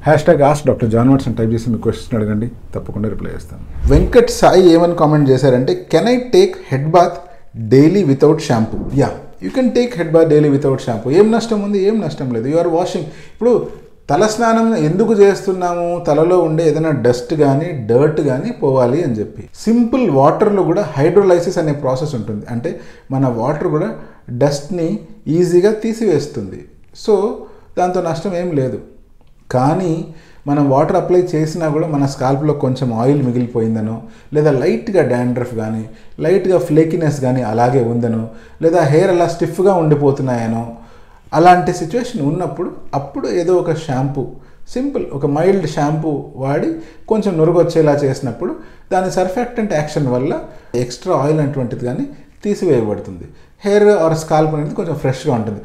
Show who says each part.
Speaker 1: #ask Dr. John Watson type చేసి మీ question అడగండి, తప్పకుండా రిప్లై చేస్తాను. వెంకట్ సాయి ఏమని కామెంట్ చేశారంటే, can I take head bath daily without shampoo? Yeah, you can take head bath daily without shampoo. ఏం నష్టం ఉంది? ఏం నష్టం లేదు. You are washing. ఇప్పుడు తల స్నానం ఎందుకు చేస్తున్నాము? తలలో ఉండే ఏదైనా డస్ట్ కానీ డర్ట్ కానీ పోవాలి అని చెప్పి. సింపుల్ వాటర్లో కూడా హైడ్రోలైసిస్ అనే ప్రాసెస్ ఉంటుంది. అంటే మన వాటర్ కూడా డస్ట్ని ఈజీగా తీసివేస్తుంది. సో దాంతో నష్టం ఏం లేదు. కానీ మనం వాటర్ అప్లై చేసినా కూడా మన స్కాల్ప్లో కొంచెం ఆయిల్ మిగిలిపోయిందనో, లేదా లైట్గా డాండ్రఫ్ కానీ లైట్గా ఫ్లేకినెస్ కానీ అలాగే ఉందనో, లేదా హెయిర్ అలా స్టిఫ్గా ఉండిపోతున్నాయనో, అలాంటి సిచ్యువేషన్ ఉన్నప్పుడు అప్పుడు ఏదో ఒక షాంపూ, సింపుల్ ఒక మైల్డ్ షాంపూ వాడి కొంచెం నురుగొచ్చేలా చేసినప్పుడు దాని సర్ఫెక్టెంట్ యాక్షన్ వల్ల ఎక్స్ట్రా ఆయిల్ అటువంటిది కానీ తీసివేయబడుతుంది. హెయిర్ ఆర్ స్కాల్ప్ అనేది కొంచెం ఫ్రెష్గా ఉంటుంది.